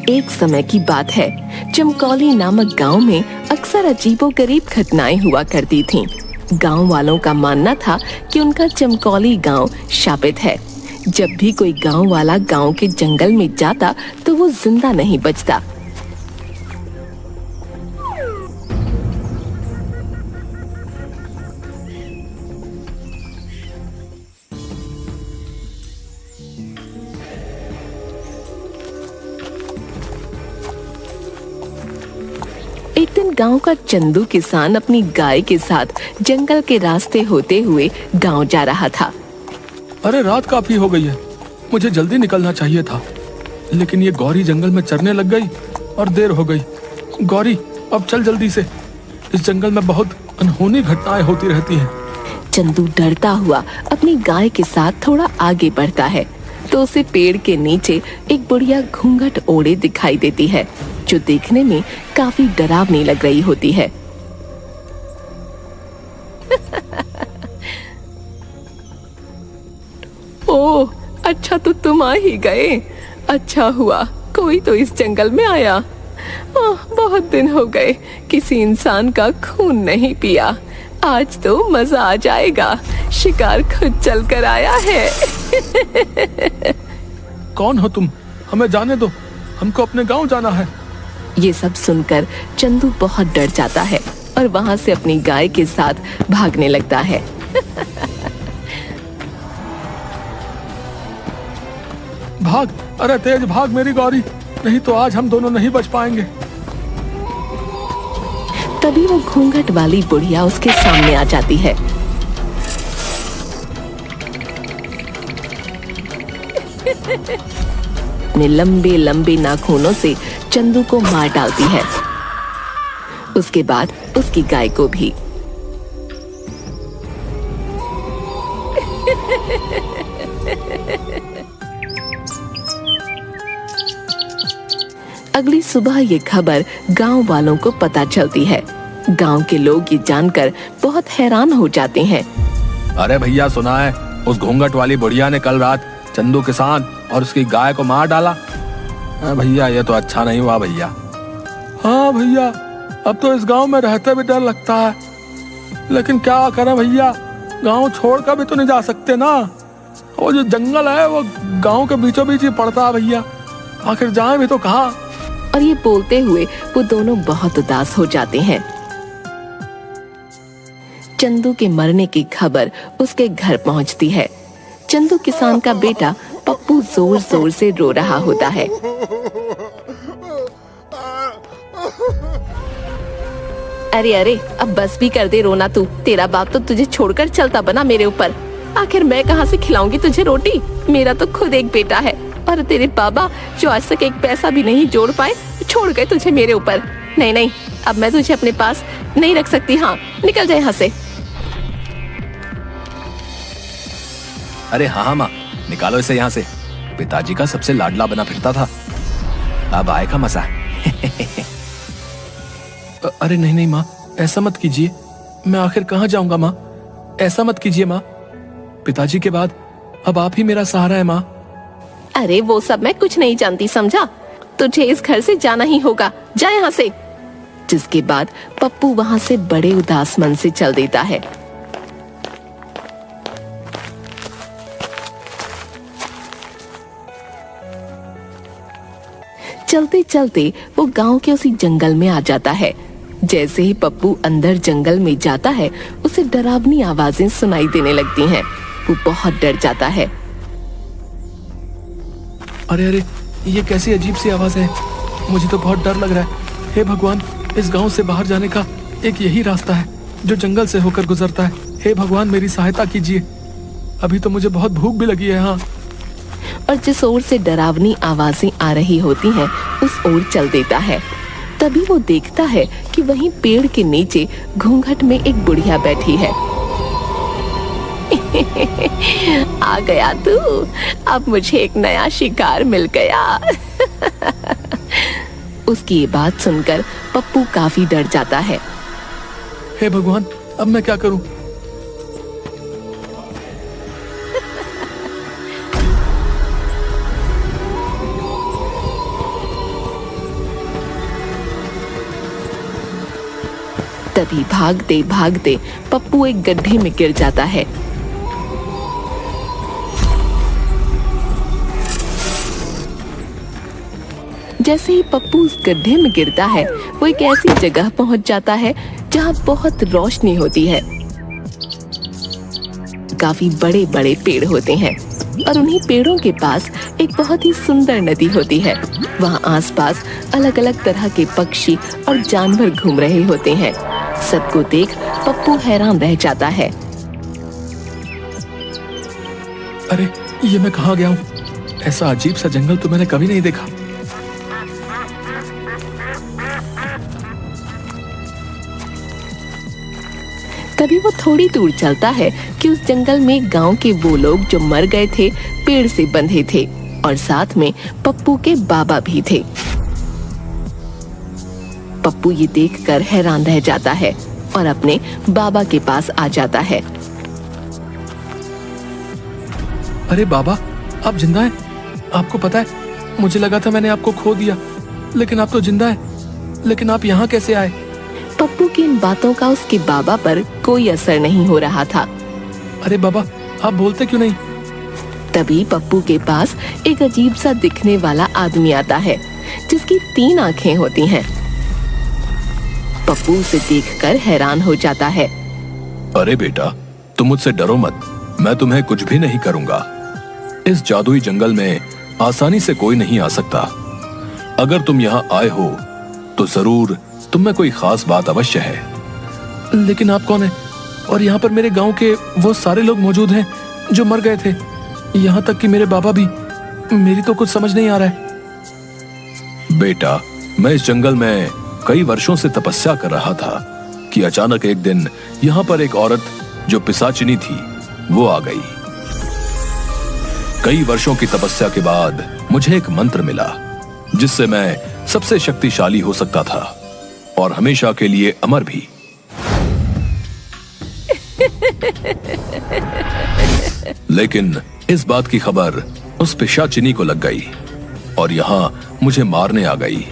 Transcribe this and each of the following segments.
एक समय की बात है, चमकौली नामक गांव में अक्सर अजीबोगरीब घटनाएं हुआ करती थीं। गांव वालों का मानना था कि उनका चमकौली गांव शापित है। जब भी कोई गांव वाला गांव के जंगल में जाता तो वो जिंदा नहीं बचता। एक दिन गांव का चंदू किसान अपनी गाय के साथ जंगल के रास्ते होते हुए गांव जा रहा था। अरे रात काफी हो गई है, मुझे जल्दी निकलना चाहिए था, लेकिन ये गौरी जंगल में चरने लग गई और देर हो गई। गौरी, अब चल जल्दी से, इस जंगल में बहुत अनहोनी घटनाएं होती रहती हैं। चंदू डरता हुआ अपनी गाय के साथ थोड़ा आगे बढ़ता है तो उसे पेड़ के नीचे एक बुढ़िया घूंघट ओढ़े दिखाई देती है, जो देखने में काफी डरावनी लग रही होती है। ओह, अच्छा तो तुम आ ही गए। अच्छा हुआ कोई तो इस जंगल में आया। बहुत दिन हो गए किसी इंसान का खून नहीं पिया। आज तो मजा आ जाएगा, शिकार खुद चल कर आया है। कौन हो तुम? हमें जाने दो, हमको अपने गांव जाना है। ये सब सुनकर चंदू बहुत डर जाता है और वहाँ से अपनी गाय के साथ भागने लगता है। भाग, अरे तेज भाग मेरी गौरी, नहीं तो आज हम दोनों नहीं बच पाएंगे। तभी वो घूंघट वाली बुढ़िया उसके सामने आ जाती है। अपने लंबे लंबे नाखूनों से चंदू को मार डालती है, उसके बाद उसकी गाय को भी। अगली सुबह ये खबर गांव वालों को पता चलती है। गांव के लोग ये जानकर बहुत हैरान हो जाते हैं। अरे भैया, सुना है उस घूंघट वाली बुढ़िया ने कल रात चंदू किसान और उसकी गाय को मार डाला। भैया, ये तो अच्छा नहीं हुआ भैया। हाँ भैया, अब तो इस गांव में रहते भी डर लगता है, लेकिन क्या करें भैया, गांव छोड़कर भी तो नहीं जा सकते ना। वो जो जंगल है वो गांव के बीचों बीच ही पड़ता है भैया, आखिर जाएं भी तो कहाँ। और ये बोलते हुए वो दोनों बहुत उदास हो जाते हैं। चंदू के मरने की खबर उसके घर पहुंचती है। चंदू किसान का बेटा पप्पू जोर जोर से रो रहा होता है। अरे अरे, अब बस भी कर दे रोना तू। तेरा बाप तो तुझे छोड़कर चलता बना मेरे ऊपर। आखिर मैं कहाँ से खिलाऊंगी तुझे रोटी? मेरा तो खुद एक बेटा है और तेरे बाबा जो आज तक एक पैसा भी नहीं जोड़ पाए छोड़ गए तुझे मेरे ऊपर। नहीं नहीं, अब मैं तुझे अपने पास नहीं रख सकती। हाँ, निकल जाए यहाँ से। अरे हाँ माँ, निकालो इसे यहाँ से। पिताजी का सबसे लाडला बना फिरता था, अब आएगा मजा। अरे नहीं नहीं माँ, ऐसा मत कीजिए, मैं आखिर कहाँ जाऊंगा माँ? ऐसा मत कीजिए माँ, पिताजी के बाद अब आप ही मेरा सहारा है माँ। अरे वो सब मैं कुछ नहीं जानती, समझा? तुझे इस घर से जाना ही होगा, जा यहाँ से। जिसके बाद पप्पू वहाँ से बड़े उदास मन से चल देता है। चलते चलते वो गांव के उसी जंगल में आ जाता है। जैसे ही पप्पू अंदर जंगल में जाता है, उसे डरावनी आवाजें सुनाई देने लगती हैं। वो बहुत डर जाता है। अरे अरे, ये कैसी अजीब सी आवाज है, मुझे तो बहुत डर लग रहा है। हे भगवान, इस गांव से बाहर जाने का एक यही रास्ता है जो जंगल से होकर गुजरता है। हे भगवान, मेरी सहायता कीजिए, अभी तो मुझे बहुत भूख भी लगी है। हाँ। और जिस ओर से डरावनी आवाजें आ रही होती हैं, उस ओर चल देता है। तभी वो देखता है कि वहीं पेड़ के नीचे घूंघट में एक बुढ़िया बैठी है। आ गया तू, अब मुझे एक नया शिकार मिल गया। उसकी ये बात सुनकर पप्पू काफी डर जाता है। हे भगवान, अब मैं क्या करूं? तभी भागते भागते पप्पू एक गड्ढे में गिर जाता है। जैसे ही पप्पू उस गड्ढे में गिरता है, वो एक ऐसी जगह पहुंच जाता है जहां बहुत रोशनी होती है। काफी बड़े बड़े पेड़ होते हैं और उन्हीं पेड़ों के पास एक बहुत ही सुंदर नदी होती है। वहाँ आसपास अलग अलग तरह के पक्षी और जानवर घूम रहे होते हैं। सबको देख पप्पू हैरान रह जाता है। अरे ये मैं कहाँ गया हूँ? ऐसा अजीब सा जंगल तो मैंने कभी नहीं देखा। तभी वो थोड़ी दूर चलता है कि उस जंगल में गांव के वो लोग जो मर गए थे पेड़ से बंधे थे और साथ में पप्पू के बाबा भी थे। पप्पू ये देखकर हैरान रह जाता है और अपने बाबा के पास आ जाता है। अरे बाबा, आप जिंदा हैं? आपको पता है, मुझे लगा था मैंने आपको खो दिया, लेकिन आप तो जिंदा हैं। लेकिन आप यहाँ कैसे आए? पप्पू की इन बातों का उसके बाबा पर कोई असर नहीं हो रहा था। अरे बाबा, आप बोलते क्यों नहीं? तभी पप्पू के पास एक अजीब सा दिखने वाला आदमी आता है जिसकी 3 आंखें होती हैं। पप्पू उसे देखकर हैरान हो जाता है। अरे बेटा, तुम मुझसे डरो मत, मैं तुम्हें कुछ भी नहीं करूंगा। इस जादुई जंगल में आसानी से कोई नहीं आ सकता। अगर तुम यहाँ आए हो तो जरूर तुम में कोई खास बात अवश्य है। लेकिन आप कौन है? और यहाँ पर मेरे गांव के वो सारे लोग मौजूद हैं जो मर गए थे, यहाँ तक कि मेरे बाबा भी। मेरी तो कुछ समझ नहीं आ रहा है। बेटा, मैं इस जंगल में कई वर्षों से तपस्या कर रहा था कि अचानक एक दिन यहाँ पर एक औरत जो पिशाचिनी थी वो आ गई। कई वर्षों की तपस्या के बाद मुझे एक मंत्र मिला जिससे मैं सबसे शक्तिशाली हो सकता था और हमेशा के लिए अमर भी। लेकिन इस बात की खबर उस पिशाचिनी को लग गई और यहाँ मुझे मारने आ गई।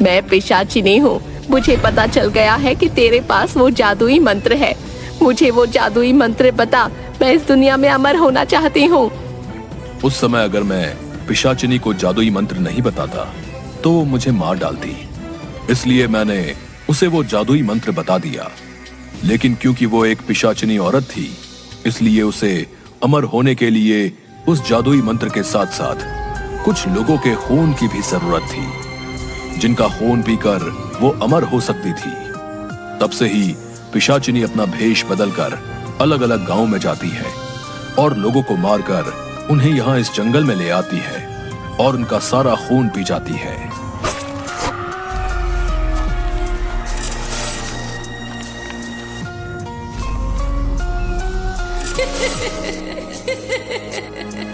मैं पिशाचिनी हूँ। मुझे पता चल गया है कि तेरे पास वो जादुई मंत्र है। मुझे वो जादुई मंत्र बता, मैं इस दुनिया में अमर होना चाहती हूँ। उस समय अगर मैं पिशाचिनी को जादुई मंत्र नहीं बताता तो वो मुझे मार डालती, इसलिए मैंने उसे वो जादुई मंत्र बता दिया। लेकिन क्योंकि वो एक पिशाचिनी औरत थी, इसलिए उसे अमर होने के लिए उस जादुई मंत्र के साथ साथ कुछ लोगों के खून की भी जरूरत थी, जिनका खून पीकर वो अमर हो सकती थी। तब से ही पिशाचिनी अपना भेष बदलकर अलग अलग गांव में जाती है और लोगों को मारकर उन्हें यहाँ इस जंगल में ले आती है और उनका सारा खून पी जाती है।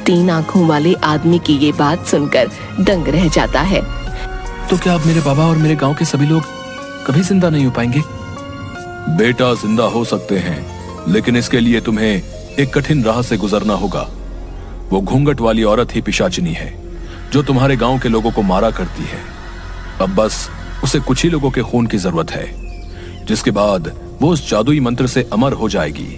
तीन आंखों वाले आदमी की ये बात सुनकर दंग रह जाता है। तो क्या अब मेरे बाबा और मेरे गांव के सभी लोग कभी जिंदा नहीं हो पाएंगे? बेटा, जिंदा हो सकते हैं, लेकिन इसके लिए तुम्हें एक कठिन राह से गुजरना होगा। वो घूंघट वाली औरत ही पिशाचिनी है जो तुम्हारे गांव के लोगों को मारा करती है। अब बस उसे कुछ ही लोगों के खून की जरूरत है, जिसके बाद वो उस जादुई मंत्र से अमर हो जाएगी।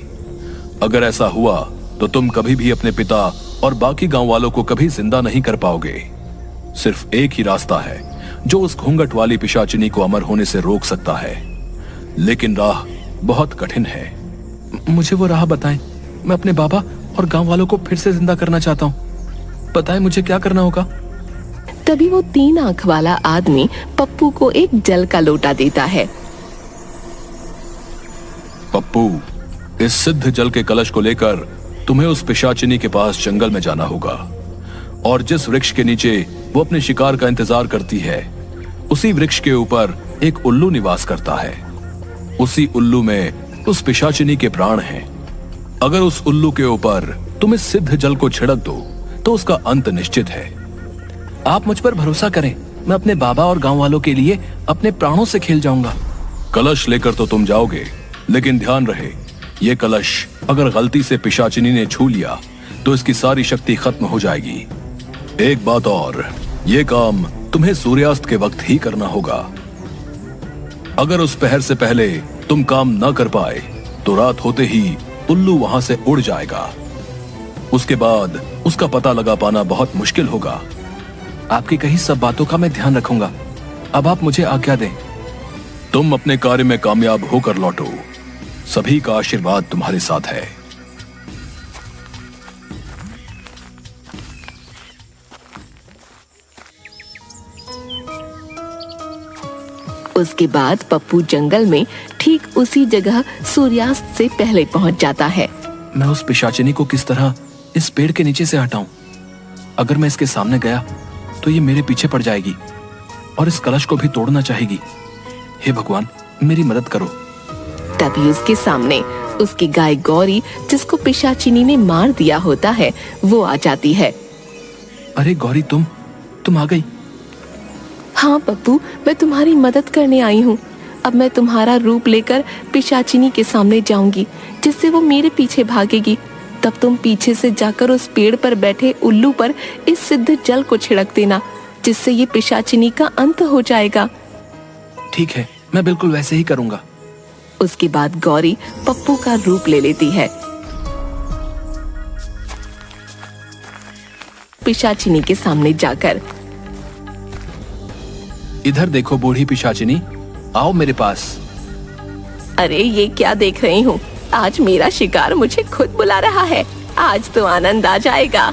अगर ऐसा हुआ तो तुम कभी भी अपने पिता और बाकी गांव वालों को कभी जिंदा नहीं कर पाओगे। सिर्फ एक ही रास्ता है जो उस घूंघट वाली पिशाचिनी को अमर होने से रोक सकता है, लेकिन राह बहुत कठिन है। मुझे वो राह बताएं। मैं अपने बाबा और गांव वालों को फिर से जिंदा करना चाहता हूँ। बताएं मुझे क्या करना होगा। तभी वो 3 आंख वाला आदमी पप्पू को एक जल का लोटा देता है। पप्पू, इस सिद्ध जल के कलश को लेकर तुम्हें उस पिशाचिनी के पास जंगल में जाना होगा और जिस वृक्ष के नीचे वो अपने शिकार का इंतजार करती है, उसी वृक्ष के ऊपर एक उल्लू निवास करता है। उसी उल्लू में उस पिशाचिनी के प्राण हैं। अगर उस उल्लू के ऊपर तुम इस सिद्ध जल को छिड़क दो तो उसका अंत निश्चित है। आप मुझ पर भरोसा करें, मैं अपने बाबा और गांव वालों के लिए अपने प्राणों से खेल जाऊंगा। कलश लेकर तो तुम जाओगे, लेकिन ध्यान रहे, ये कलश अगर गलती से पिशाचिनी ने छू लिया तो इसकी सारी शक्ति खत्म हो जाएगी। एक बात और, ये काम तुम्हें सूर्यास्त के वक्त ही करना होगा। अगर उस पहर से पहले तुम काम न कर पाए तो रात होते ही उल्लू वहां से उड़ जाएगा। उसके बाद उसका पता लगा पाना बहुत मुश्किल होगा। आपकी कही सब बातों का मैं ध्यान रखूंगा। अब आप मुझे आज्ञा दें। तुम अपने कार्य में कामयाब होकर लौटो। सभी का आशीर्वाद तुम्हारे साथ है। उसके बाद पप्पू जंगल में ठीक उसी जगह सूर्यास्त से पहले पहुंच जाता है। मैं उस पिशाचिनी को किस तरह इस पेड़ के नीचे से हटाऊं? अगर मैं इसके सामने गया तो ये मेरे पीछे पड़ जाएगी और इस कलश को भी तोड़ना चाहेगी। हे भगवान, मेरी मदद करो। तभी उसके सामने उसकी गाय गौरी, जिसको पिशाचिनी ने मार दिया होता है, वो आ जाती है। अरे गौरी, तुम आ गई। हाँ पप्पू, मैं तुम्हारी मदद करने आई हूँ। अब मैं तुम्हारा रूप लेकर पिशाचिनी के सामने जाऊंगी, जिससे वो मेरे पीछे भागेगी। तब तुम पीछे से जाकर उस पेड़ पर बैठे उल्लू पर इस सिद्ध जल को छिड़क देना, जिससे ये पिशाचिनी का अंत हो जाएगा। ठीक है, मैं बिल्कुल वैसे ही करूंगा। उसके बाद गौरी पप्पू का रूप ले लेती है। पिशाचिनी के सामने जाकर, इधर देखो बूढ़ी पिशाचिनी, आओ मेरे पास। अरे ये क्या देख रही हूँ? आज मेरा शिकार मुझे खुद बुला रहा है। आज तो आनंद आ जाएगा।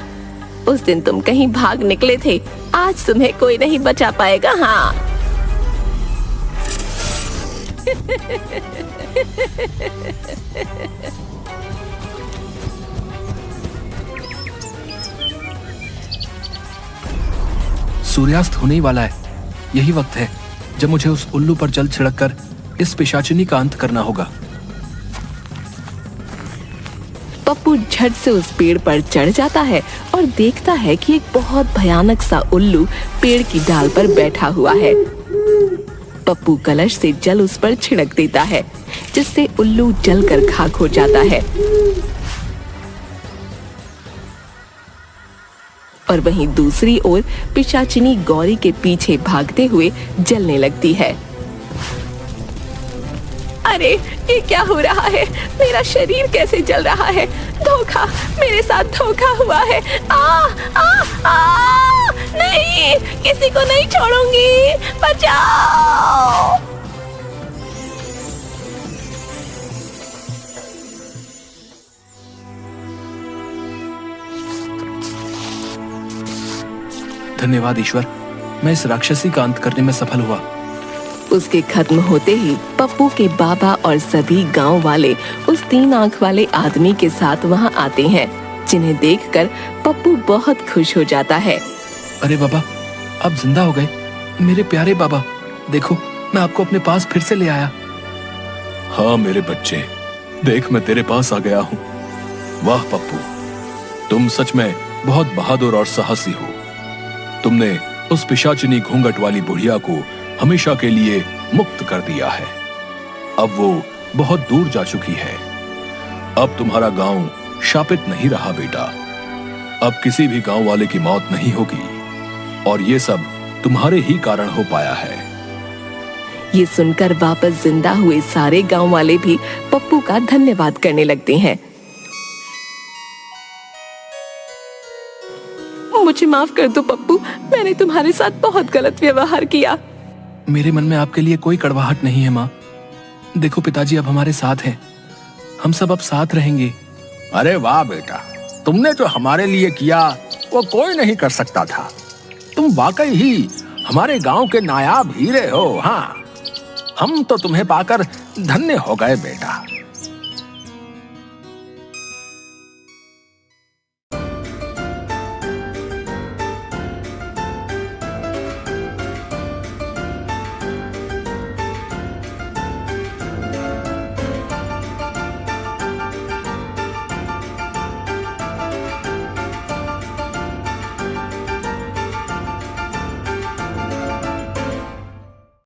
उस दिन तुम कहीं भाग निकले थे, आज तुम्हें कोई नहीं बचा पाएगा। हाँ सूर्यास्त होने ही वाला है। यही वक्त है जब मुझे उस उल्लू पर जल छिड़ककर इस पिशाचिनी का अंत करना होगा। पप्पू झट से उस पेड़ पर चढ़ जाता है और देखता है कि एक बहुत भयानक सा उल्लू पेड़ की डाल पर बैठा हुआ है। पप्पू कलश से जल उस पर छिड़क देता है, जिससे उल्लू जलकर खाक हो जाता है। और वहीं दूसरी ओर पिशाचिनी गौरी के पीछे भागते हुए जलने लगती है। अरे ये क्या हो रहा है? मेरा शरीर कैसे जल रहा है? धोखा, मेरे साथ धोखा हुआ है। नहीं, किसी को नहीं छोड़ूंगी। बचाओ। धन्यवाद ईश्वर, मैं इस राक्षसी का अंत करने में सफल हुआ। उसके खत्म होते ही पप्पू के बाबा और सभी गांव वाले उस 3 आंख वाले आदमी के साथ वहां आते हैं, जिन्हें देखकर पप्पू बहुत खुश हो जाता है। अरे बाबा, आप जिंदा हो गए। मेरे प्यारे बाबा, देखो मैं आपको अपने पास फिर से ले आया। हाँ मेरे बच्चे, देख मैं तेरे पास आ गया हूँ। वाह पप्पू, तुम सच में बहुत बहादुर और साहसी हो। तुमने उस पिशाचिनी घूंघट वाली बुढ़िया को हमेशा के लिए मुक्त कर दिया है। अब वो बहुत दूर जा चुकी है। अब तुम्हारा गांव शापित नहीं रहा बेटा। अब किसी भी गांव वाले की मौत नहीं होगी, और ये सब तुम्हारे ही कारण हो पाया है। ये सुनकर वापस जिंदा हुए सारे गांव वाले भी पप्पू का धन्यवाद करने लगते हैं। मुझे माफ कर दो पप्पू, मैंने तुम्हारे साथ बहुत गलत व्यवहार किया। मेरे मन में आपके लिए कोई कड़वाहट नहीं है माँ। देखो पिताजी अब हमारे साथ हैं। हम सब अब साथ रहेंगे। अरे वाह बेटा, तुमने जो हमारे लिए किया वो कोई नहीं कर सकता था। तुम वाकई ही हमारे गांव के नायाब हीरे हो। हाँ, हम तो तुम्हें पाकर धन्य हो गए बेटा।